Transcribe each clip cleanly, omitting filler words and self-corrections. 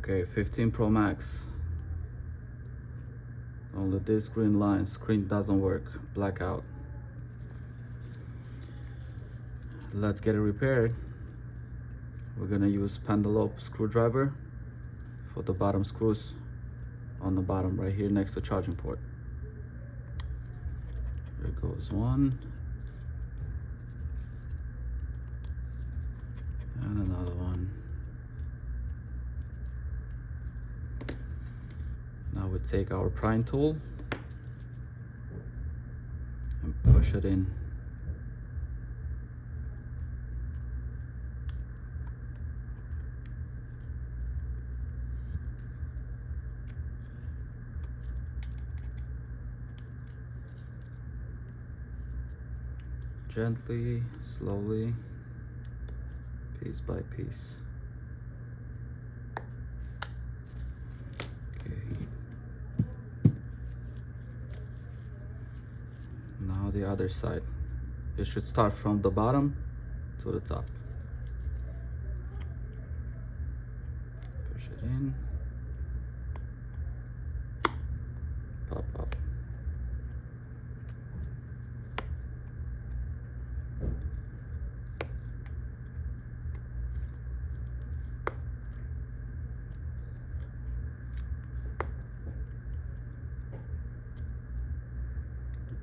Okay, 15 Pro Max. Only this green line, screen doesn't work, blackout. Let's get it repaired. We're gonna use pendelope screwdriver for the bottom screws on the bottom right here next to charging port. There goes one. And another one. Now we take our prying tool and push it in. Gently, slowly, piece by piece. Okay. Now the other side. You should start from the bottom to the top. Push it in. Pop up.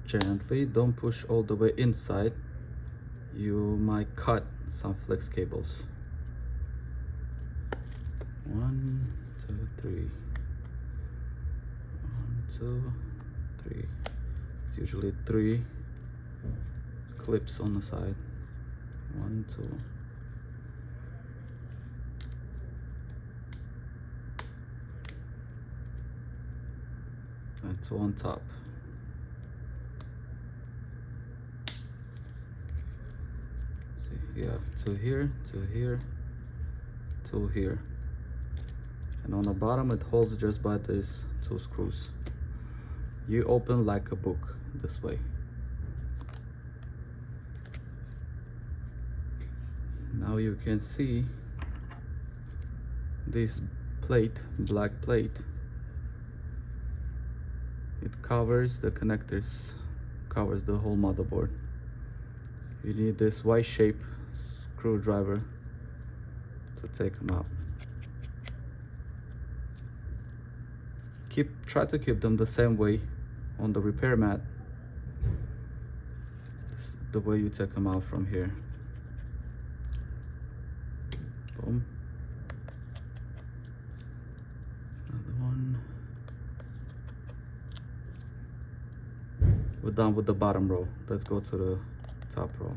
Gently, don't push all the way inside. You might cut some flex cables. 1, 2, 3. 1, 2, 3. It's usually 3 clips on the side. 1, 2. And 2 on top. You have 2 here, 2 here, 2 here. And on the bottom it holds just by these 2 screws. You open like a book this way. Now you can see this plate, black plate. It covers the connectors, covers the whole motherboard. You need this Y-shape screwdriver to take them out. Try to keep them the same way on the repair mat. This is the way you take them out from here. Boom. Another one. We're done with the bottom row. Let's go to the top row.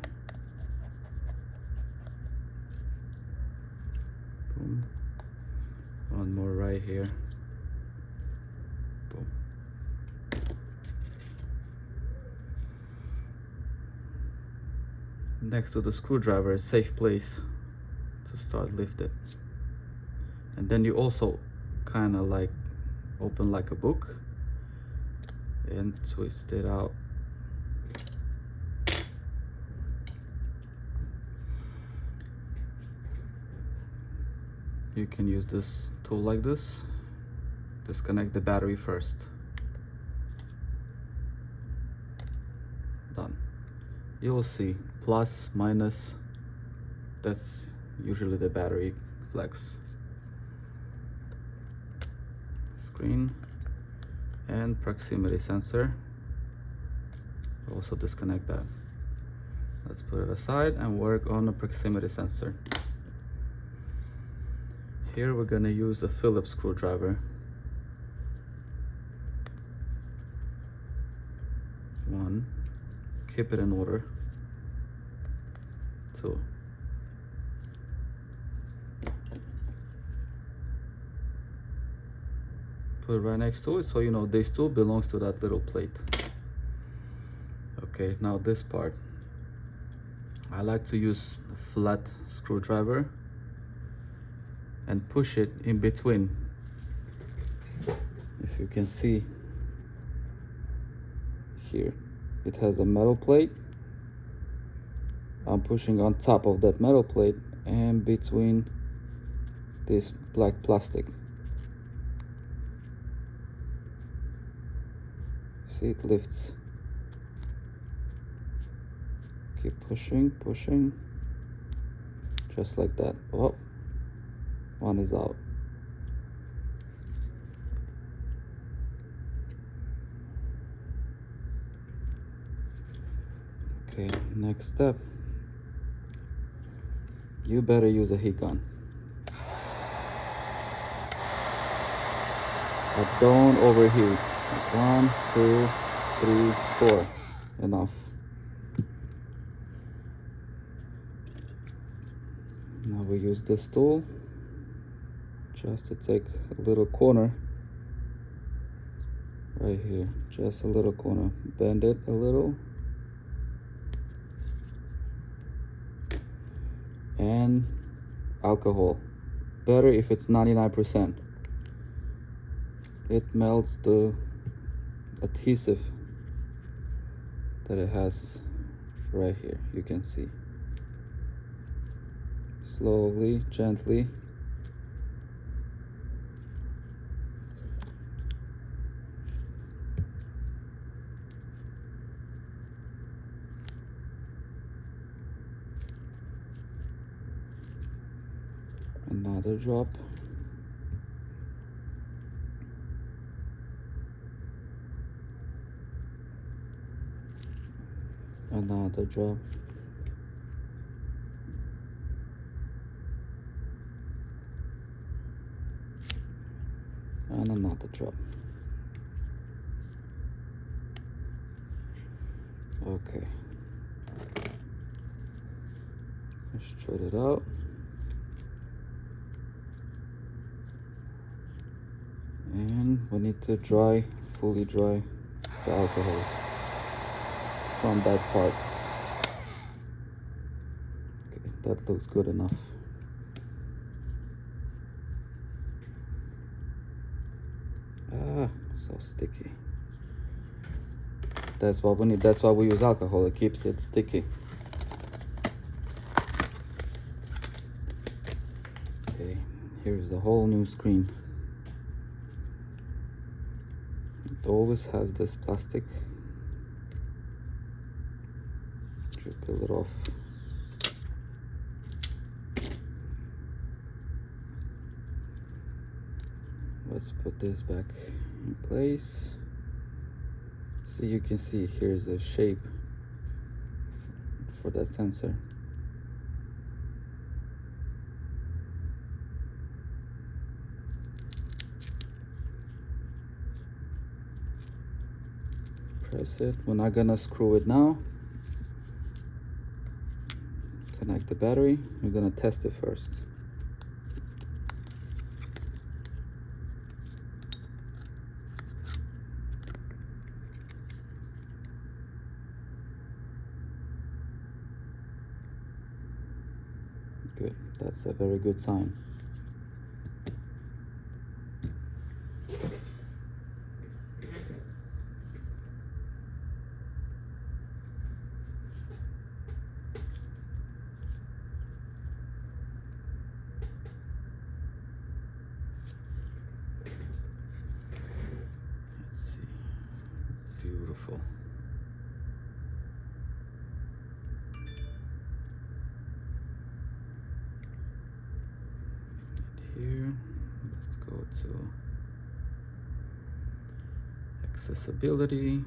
Boom. One more right here. Boom. Next to the screwdriver, a safe place to start lift it. And then you also kind of like open like a book and twist it out. You can use this tool like this. Disconnect the battery first. Done. You will see plus, minus. That's usually the battery flex. Screen and proximity sensor. Also disconnect that. Let's put it aside and work on the proximity sensor. Here we're gonna use a Phillips screwdriver. 1, keep it in order. 2. Put it right next to it so you know this tool belongs to that little plate. Okay, now this part. I like to use a flat screwdriver and push it in between. If you can see here, it has a metal plate. I'm pushing on top of that metal plate and between this black plastic. See, it lifts. Keep pushing, pushing. Just like that. Oh, one is out. Okay, next step. You better use a heat gun. But don't overheat. 1, 2, 3, 4. Enough. Now we use this tool just to take a little corner right here. Just a little corner. Bend it a little. And alcohol. Better if it's 99%. It melts the adhesive that it has right here. You can see. Slowly, gently. Another drop. Another drop. And another drop. Okay. Let's straight it out. And we need to dry, fully dry the alcohol from that part. Okay, that looks good enough. Ah, so sticky. That's what we need. That's why we use alcohol. It keeps it sticky. Okay, here's the whole new screen. It always has this plastic. Just peel it off. Let's put this back in place. So you can see here's a shape for that sensor. Press it. We're not gonna screw it now. Connect the battery. We're gonna test it first. Good, that's a very good sign. Let's see, beautiful. Here, let's go to accessibility,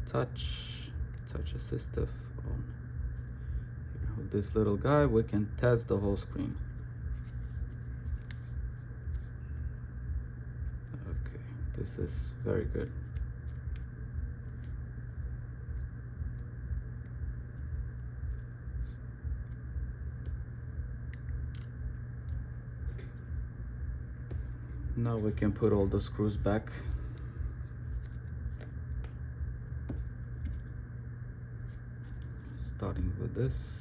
touch assistive on. Here, with this little guy, we can test the whole screen. Okay, this is very good. Now we can put all the screws back. Starting with this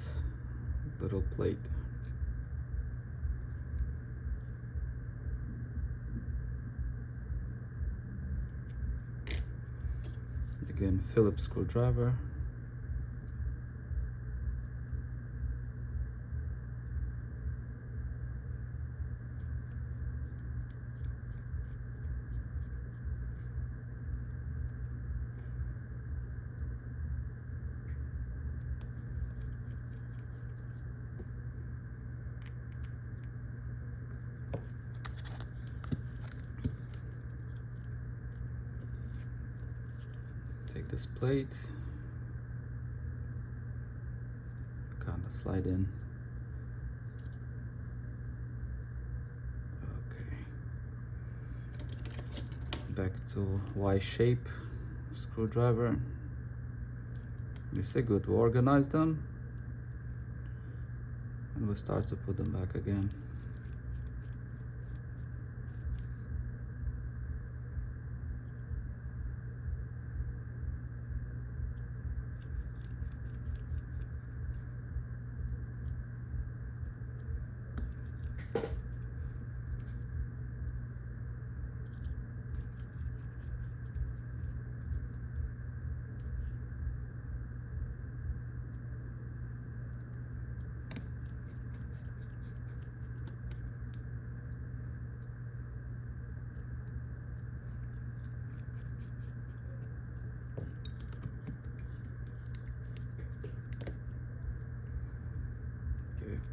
little plate. Again, Phillips screwdriver. this plate, kind of slide in. Okay, back to Y shape screwdriver. You see, good, we organize them and we start to put them back again.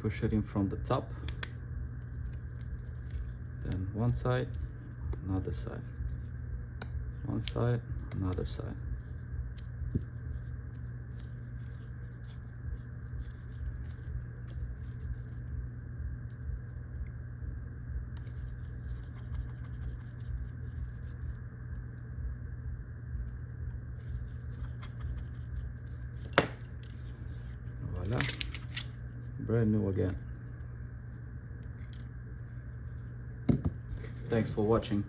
Push it in from the top, then one side, another side, one side, another side. Voila, brand new again. Thanks for watching.